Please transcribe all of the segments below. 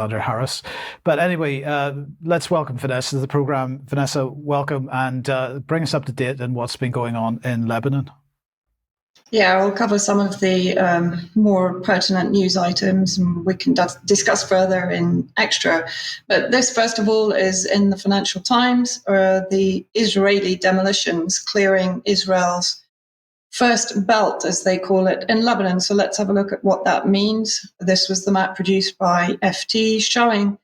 under Harris. But anyway, let's welcome Vanessa to the program. Vanessa, welcome, and bring us up to date on what's been going on in Lebanon. Yeah, I'll cover some of the more pertinent news items, and we can discuss further in extra. But this, first of all, is in the Financial Times, the Israeli demolitions clearing Israel's first belt, as they call it, in Lebanon. So let's have a look at what that means. This was the map produced by FT showing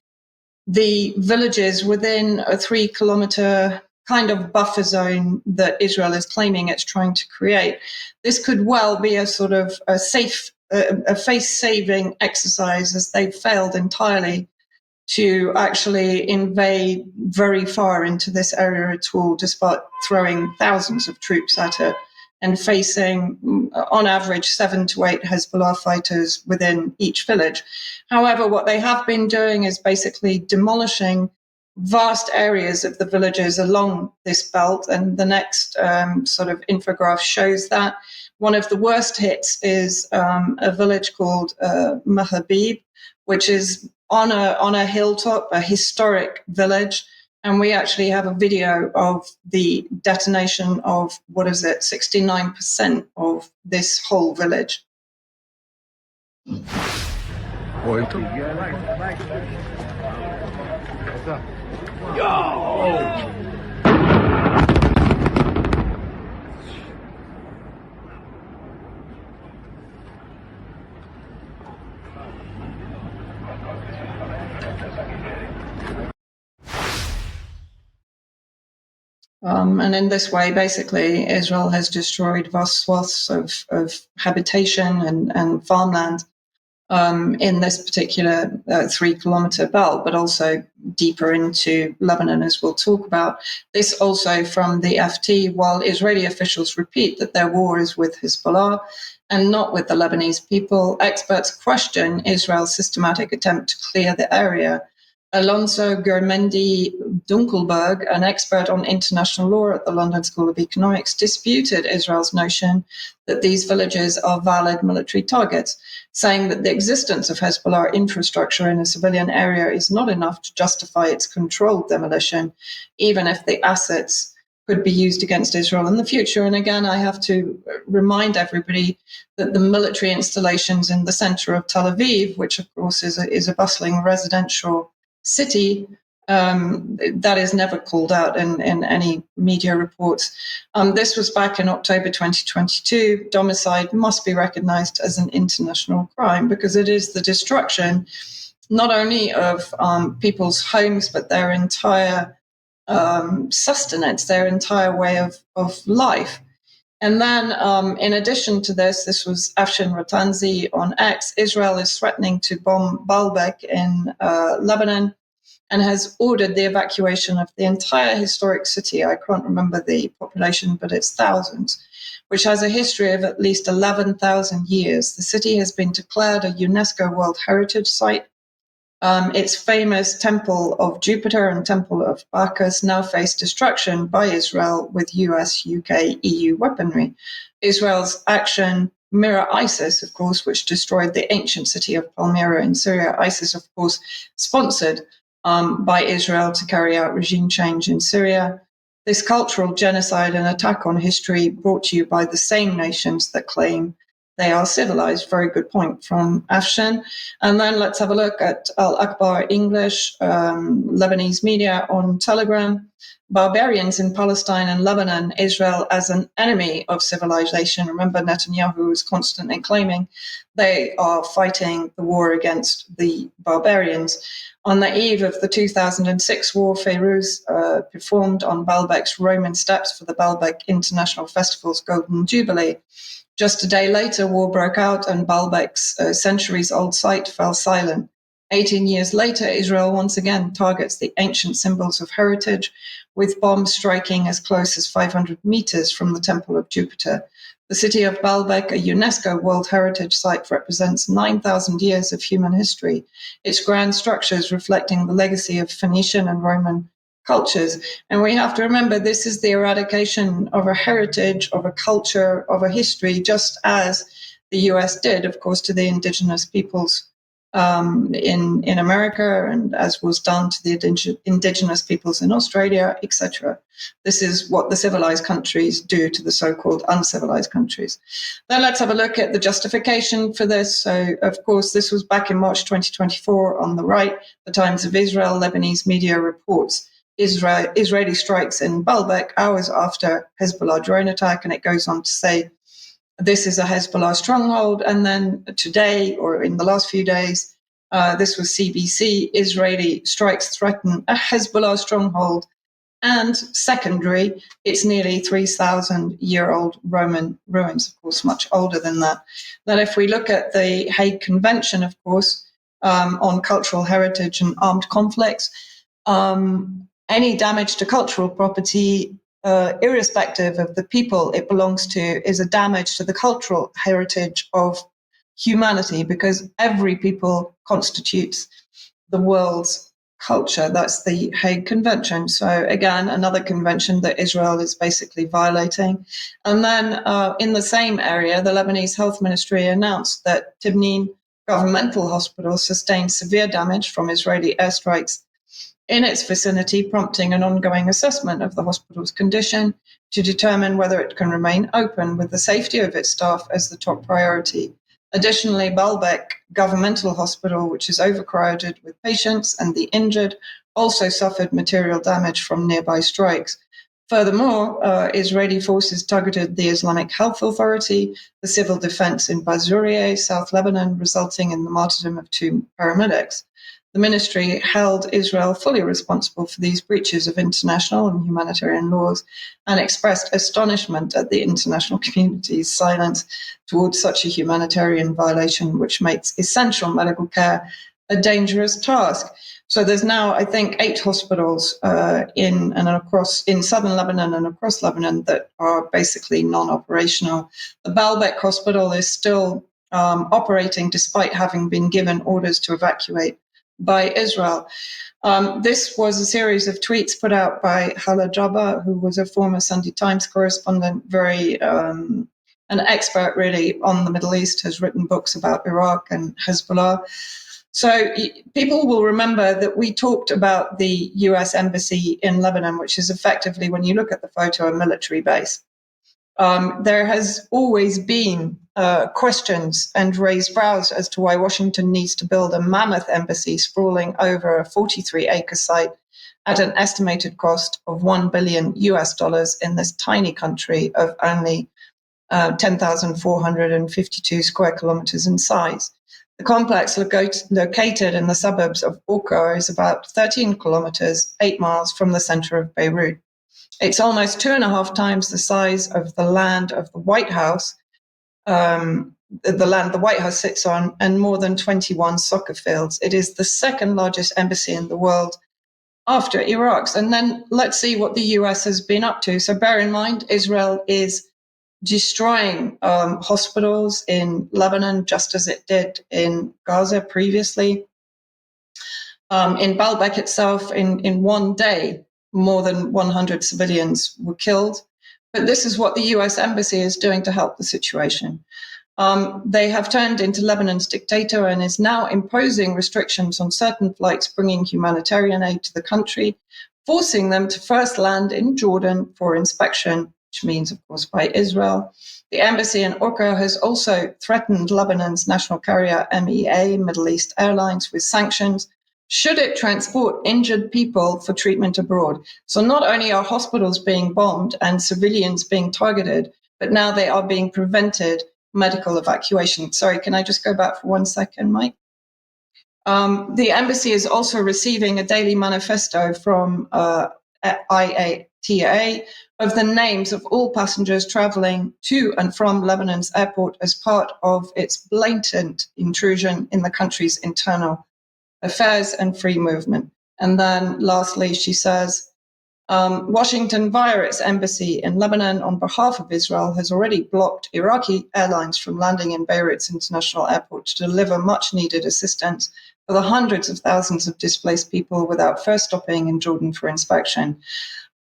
the villages within a 3-kilometer kind of buffer zone that Israel is claiming it's trying to create. This could well be a sort of a face-saving exercise, as they've failed entirely to actually invade very far into this area at all, despite throwing thousands of troops at it and facing, on average, 7 to 8 Hezbollah fighters within each village. However, what they have been doing is basically demolishing vast areas of the villages along this belt, and the next sort of infograph shows that. One of the worst hits is a village called Mahabib, which is on a hilltop, a historic village. And we actually have a video of the detonation of, 69% of this whole village. Yo! And in this way, basically, Israel has destroyed vast swaths of habitation and farmland in this particular 3-kilometer belt, but also deeper into Lebanon, as we'll talk about. This also from the FT, while Israeli officials repeat that their war is with Hezbollah and not with the Lebanese people, experts question Israel's systematic attempt to clear the area. Alonso Germendi Dunkelberg, an expert on international law at the London School of Economics, disputed Israel's notion that these villages are valid military targets, saying that the existence of Hezbollah infrastructure in a civilian area is not enough to justify its controlled demolition, even if the assets could be used against Israel in the future. And again, I have to remind everybody that the military installations in the center of Tel Aviv, which of course is a bustling residential city, that is never called out in any media reports. This was back in October 2022. Domicide must be recognized as an international crime because it is the destruction not only of people's homes, but their entire sustenance, their entire way of life. And then in addition to this was Afshin Ratanzi on X. Israel is threatening to bomb Baalbek in Lebanon and has ordered the evacuation of the entire historic city. I can't remember the population, but it's thousands, which has a history of at least 11,000 years. The city has been declared a UNESCO World Heritage Site. Its famous Temple of Jupiter and Temple of Bacchus now face destruction by Israel with US, UK, EU weaponry. Israel's action mirror ISIS, of course, which destroyed the ancient city of Palmyra in Syria. ISIS, of course, sponsored by Israel to carry out regime change in Syria. This cultural genocide and attack on history brought to you by the same nations that claim they are civilized. Very good point from Afshin. And then let's have a look at Al Akbar English, Lebanese media on Telegram. Barbarians in Palestine and Lebanon, Israel as an enemy of civilization. Remember, Netanyahu is constantly claiming they are fighting the war against the barbarians. On the eve of the 2006 war, Feiruz performed on Baalbek's Roman steps for the Baalbek International Festival's Golden Jubilee. Just a day later, war broke out and Baalbek's centuries-old site fell silent. 18 years later, Israel once again targets the ancient symbols of heritage, with bombs striking as close as 500 meters from the Temple of Jupiter. The city of Baalbek, a UNESCO World Heritage Site, represents 9,000 years of human history, its grand structures reflecting the legacy of Phoenician and Roman cultures. And we have to remember this is the eradication of a heritage, of a culture, of a history, just as the US did, of course, to the indigenous peoples in America, and as was done to the indigenous peoples in Australia, etc. This is what the civilized countries do to the so-called uncivilized countries. Then let's have a look at the justification for this. So, of course, this was back in March 2024 on the right. The Times of Israel, Lebanese media reports Israeli strikes in Baalbek hours after Hezbollah drone attack, and it goes on to say, this is a Hezbollah stronghold. And then today, or in the last few days, this was CBC, Israeli strikes threaten a Hezbollah stronghold. And secondary, it's nearly 3,000-year-old Roman ruins, of course, much older than that. Then if we look at the Hague Convention, of course, on cultural heritage and armed conflicts, any damage to cultural property, irrespective of the people it belongs to, is a damage to the cultural heritage of humanity, because every people constitutes the world's culture. That's the Hague Convention. So again, another convention that Israel is basically violating. And then in the same area, the Lebanese Health Ministry announced that Tibnin governmental hospital sustained severe damage from Israeli airstrikes in its vicinity, prompting an ongoing assessment of the hospital's condition to determine whether it can remain open, with the safety of its staff as the top priority. Additionally, Baalbek Governmental Hospital, which is overcrowded with patients and the injured, also suffered material damage from nearby strikes. Furthermore, Israeli forces targeted the Islamic Health Authority, the civil defense in Bazourieh, South Lebanon, resulting in the martyrdom of 2 paramedics. The ministry held Israel fully responsible for these breaches of international and humanitarian laws, and expressed astonishment at the international community's silence towards such a humanitarian violation, which makes essential medical care a dangerous task. So there's now, I think, 8 hospitals in southern Lebanon and across Lebanon that are basically non-operational. The Baalbek Hospital is still operating despite having been given orders to evacuate by Israel. This was a series of tweets put out by Hala Jabba, who was a former Sunday Times correspondent, very an expert really on the Middle East, has written books about Iraq and Hezbollah. So people will remember that we talked about the US embassy in Lebanon, which is effectively, when you look at the photo, a military base. There has always been questions and raised brows as to why Washington needs to build a mammoth embassy sprawling over a 43-acre site at an estimated cost of $1 billion in this tiny country of only 10,452 square kilometers in size. The complex located in the suburbs of Orqa is about 13 kilometers, 8 miles from the center of Beirut. It's almost 2.5 times the size of the land of the White House, the land the White House sits on, and more than 21 soccer fields. It is the second largest embassy in the world after Iraq's. And then let's see what the US has been up to. So bear in mind, Israel is destroying hospitals in Lebanon, just as it did in Gaza previously. In Baalbek itself, in one day, more than 100 civilians were killed. But this is what the US embassy is doing to help the situation. They have turned into Lebanon's dictator and is now imposing restrictions on certain flights bringing humanitarian aid to the country, forcing them to first land in Jordan for inspection, which means, of course, by Israel. The embassy in Orqa has also threatened Lebanon's national carrier MEA, Middle East Airlines, with sanctions should it transport injured people for treatment abroad. So not only are hospitals being bombed and civilians being targeted, but now they are being prevented medical evacuation. Sorry, can I just go back for 1 second, Mike? The embassy is also receiving a daily manifesto from IATA of the names of all passengers traveling to and from Lebanon's airport as part of its blatant intrusion in the country's internal affairs and free movement. And then lastly, she says, Washington, via its embassy in Lebanon on behalf of Israel, has already blocked Iraqi airlines from landing in Beirut's international airport to deliver much needed assistance for the hundreds of thousands of displaced people without first stopping in Jordan for inspection.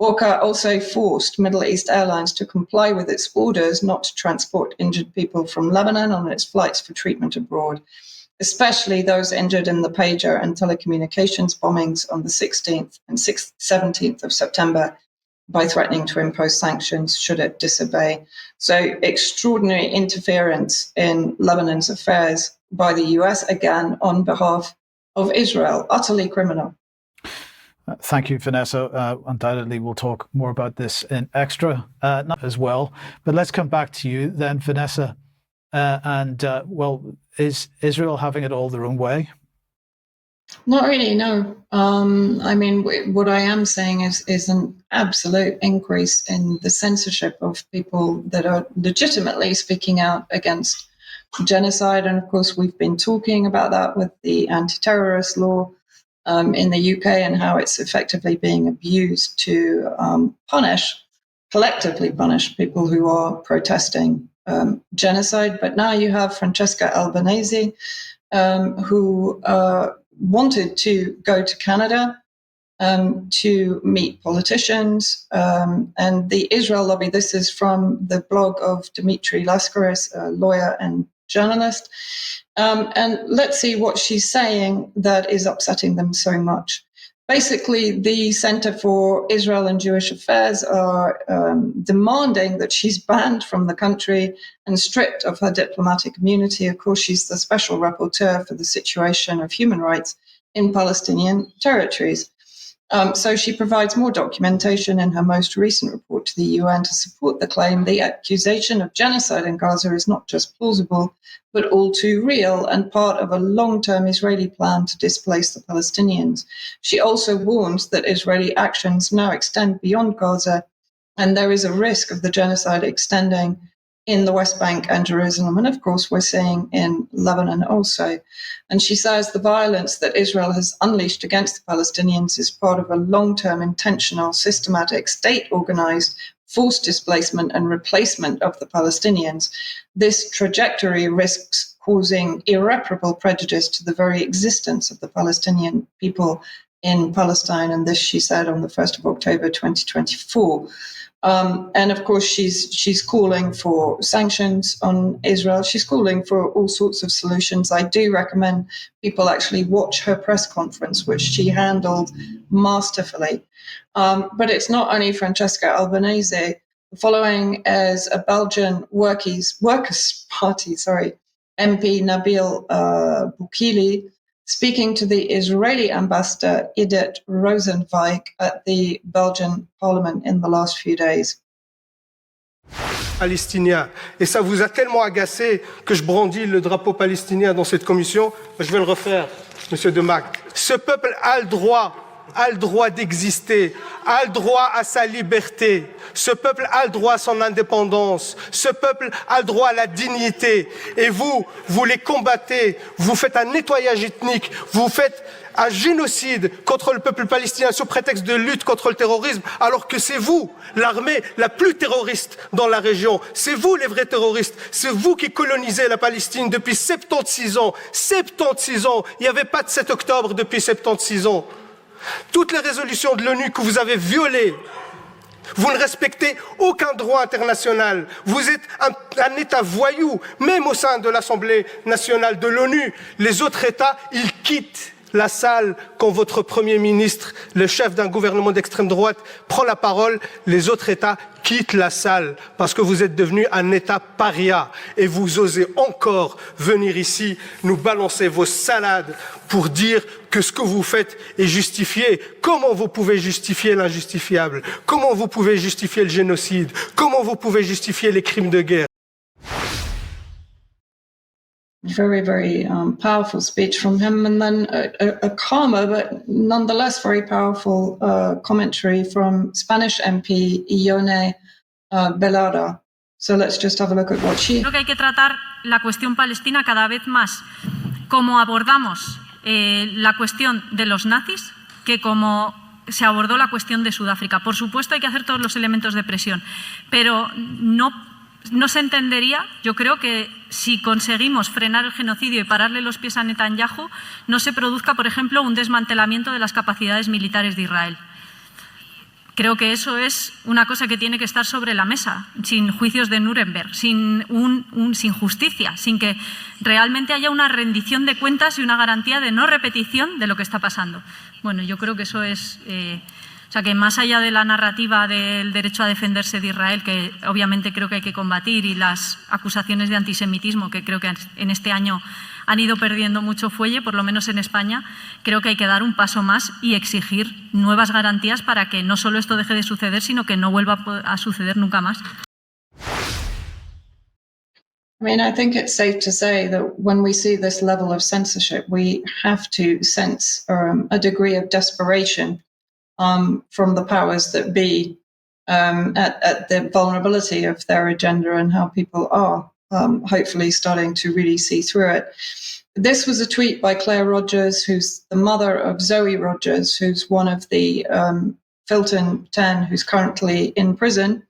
Orqa also forced Middle East Airlines to comply with its orders not to transport injured people from Lebanon on its flights for treatment abroad. especially those injured in the pager and telecommunications bombings on the 16th and 17th of September by threatening to impose sanctions should it disobey. So extraordinary interference in Lebanon's affairs by the US, again, on behalf of Israel, utterly criminal. Thank you, Vanessa. Undoubtedly, we'll talk more about this in extra as well. But let's come back to you then, Vanessa. Is Israel having it all their own way? Not really, no. I mean, what I am saying is an absolute increase in the censorship of people that are legitimately speaking out against genocide. And of course, we've been talking about that with the anti-terrorist law in the UK and how it's effectively being abused to collectively punish people who are protesting genocide. But now you have Francesca Albanese, who wanted to go to Canada to meet politicians. And the Israel lobby, this is from the blog of Dimitri Lascaris, a lawyer and journalist. And let's see what she's saying that is upsetting them so much. Basically, the Center for Israel and Jewish Affairs are demanding that she's banned from the country and stripped of her diplomatic immunity. Of course, she's the special rapporteur for the situation of human rights in Palestinian territories. So she provides more documentation in her most recent report to the UN to support the claim the accusation of genocide in Gaza is not just plausible, but all too real and part of a long-term Israeli plan to displace the Palestinians. She also warns that Israeli actions now extend beyond Gaza, and there is a risk of the genocide extending in the West Bank and Jerusalem. And of course, we're seeing in Lebanon also. And she says the violence that Israel has unleashed against the Palestinians is part of a long-term, intentional, systematic, state-organized forced displacement and replacement of the Palestinians. This trajectory risks causing irreparable prejudice to the very existence of the Palestinian people in Palestine. And this, she said, on the 1st of October 2024. And of course, she's calling for sanctions on Israel. She's calling for all sorts of solutions. I do recommend people actually watch her press conference, which she handled masterfully. But it's not only Francesca Albanese. The following is a Belgian Workers' Party, MP Nabil Boukili, speaking to the Israeli ambassador Edith Rosenweig at the Belgian Parliament in the last few days. Palestinien. Et ça vous a tellement agacé que je brandis le drapeau palestinien dans cette commission. Je vais le refaire, Monsieur Demac. Ce peuple a le droit d'exister, a le droit à sa liberté. Ce peuple a le droit à son indépendance. Ce peuple a le droit à la dignité. Et vous les combattez. Vous faites un nettoyage ethnique. Vous faites un génocide contre le peuple palestinien sous prétexte de lutte contre le terrorisme, alors que c'est vous, l'armée la plus terroriste dans la région. C'est vous les vrais terroristes. C'est vous qui colonisez la Palestine depuis 76 ans. 76 ans. Il n'y avait pas de 7 octobre depuis 76 ans. Toutes les résolutions de l'ONU que vous avez violées, vous ne respectez aucun droit international. Vous êtes un État voyou, même au sein de l'Assemblée nationale de l'ONU. Les autres États, ils quittent la salle quand votre Premier ministre, le chef d'un gouvernement d'extrême droite, prend la parole. Les autres États quittent la salle parce que vous êtes devenu un État paria et vous osez encore venir ici nous balancer vos salades pour dire que ce que vous faites est justifié. Comment vous pouvez justifier l'injustifiable? Comment vous pouvez justifier le génocide? Comment vous pouvez justifier les crimes de guerre? Very, very powerful speech from him, and then a calmer but nonetheless very powerful commentary from Spanish MP Ione Belada. So let's just have a look at what she... Creo que hay que tratar la cuestión palestina cada vez más como abordamos la cuestión de los nazis que como se abordó la cuestión de Sudáfrica. Por supuesto hay que hacer todos los elementos de presión, pero no se entendería, yo creo que si conseguimos frenar el genocidio y pararle los pies a Netanyahu, no se produzca, por ejemplo, un desmantelamiento de las capacidades militares de Israel. creo que eso es una cosa que tiene que estar sobre la mesa, sin juicios de Nuremberg, sin justicia, sin que realmente haya una rendición de cuentas y una garantía de no repetición de lo que está pasando. Bueno, yo creo que eso es... o sea, que más allá de la narrativa del derecho a defenderse de Israel, que obviamente creo que hay que combatir, y las acusaciones de antisemitismo, que creo que en este año han ido perdiendo mucho fuelle, por lo menos en España, creo que hay que dar un paso más y exigir nuevas garantías para que no solo esto deje de suceder, sino que no vuelva a suceder nunca más. I mean, I think it's safe to say that when we see this level of censorship, we have to sense a degree of desperation from the powers that be at the vulnerability of their agenda and how people are hopefully starting to really see through it. This was a tweet by Claire Rogers, who's the mother of Zoe Rogers, who's one of the Filton 10 who's currently in prison.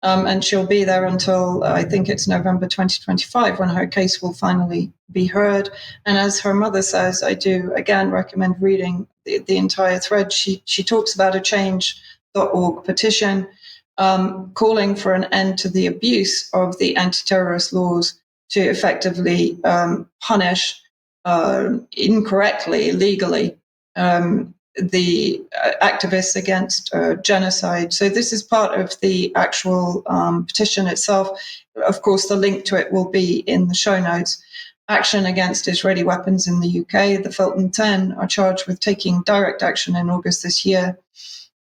And she'll be there until, I think it's November 2025, when her case will finally be heard. And as her mother says, I do, again, recommend reading the entire thread. She talks about a change.org petition calling for an end to the abuse of the anti-terrorist laws to effectively punish incorrectly, illegally, the activists against genocide. So this is part of the actual petition itself. Of course, the link to it will be in the show notes. Action against Israeli weapons in the UK. The Filton 10 are charged with taking direct action in August this year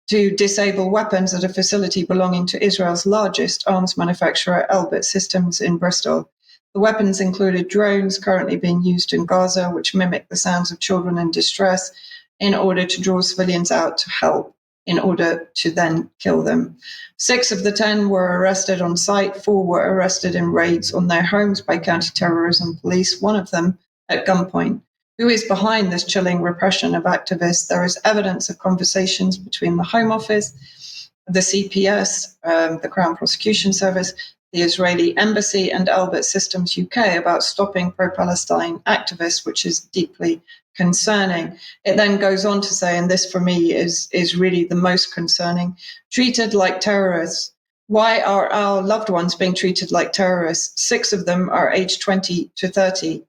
to disable weapons at a facility belonging to Israel's largest arms manufacturer, Elbit Systems in Bristol. The weapons included drones currently being used in Gaza, which mimic the sounds of children in distress, in order to draw civilians out to help, in order to then kill them. 6 of the 10 were arrested on site. 4 were arrested in raids on their homes by counter-terrorism police, one of them at gunpoint. Who is behind this chilling repression of activists? There is evidence of conversations between the Home Office, the CPS, the Crown Prosecution Service, the Israeli Embassy, and Elbit Systems UK about stopping pro-Palestine activists, which is deeply concerning. It then goes on to say, and this for me is really the most concerning, treated like terrorists. Why are our loved ones being treated like terrorists? 6 of them are aged 20 to 30.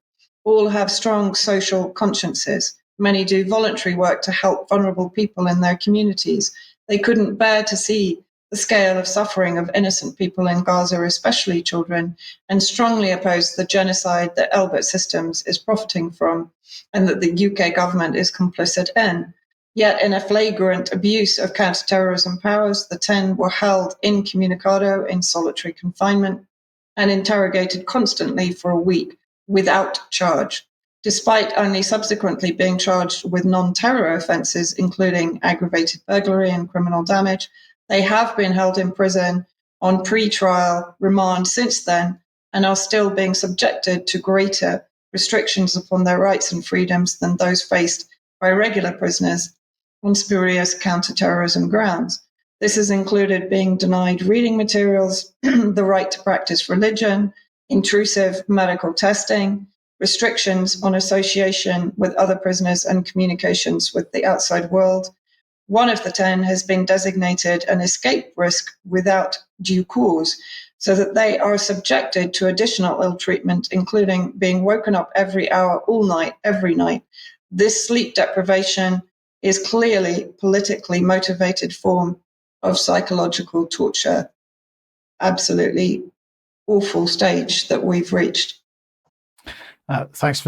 All have strong social consciences. Many do voluntary work to help vulnerable people in their communities. They couldn't bear to see the scale of suffering of innocent people in Gaza, especially children, and strongly oppose the genocide that Elbit Systems is profiting from and that the UK government is complicit in. Yet in a flagrant abuse of counter-terrorism powers, the 10 were held incommunicado in solitary confinement and interrogated constantly for a week without charge, despite only subsequently being charged with non-terror offences, including aggravated burglary and criminal damage. They have been held in prison on pre-trial remand since then and are still being subjected to greater restrictions upon their rights and freedoms than those faced by regular prisoners on spurious counter-terrorism grounds. This has included being denied reading materials, the right to practice religion, intrusive medical testing, restrictions on association with other prisoners and communications with the outside world. One of the 10 has been designated an escape risk without due cause, so that they are subjected to additional ill treatment, including being woken up every hour, all night, every night. This sleep deprivation is clearly politically motivated form of psychological torture. Absolutely awful stage that we've reached. Thanks for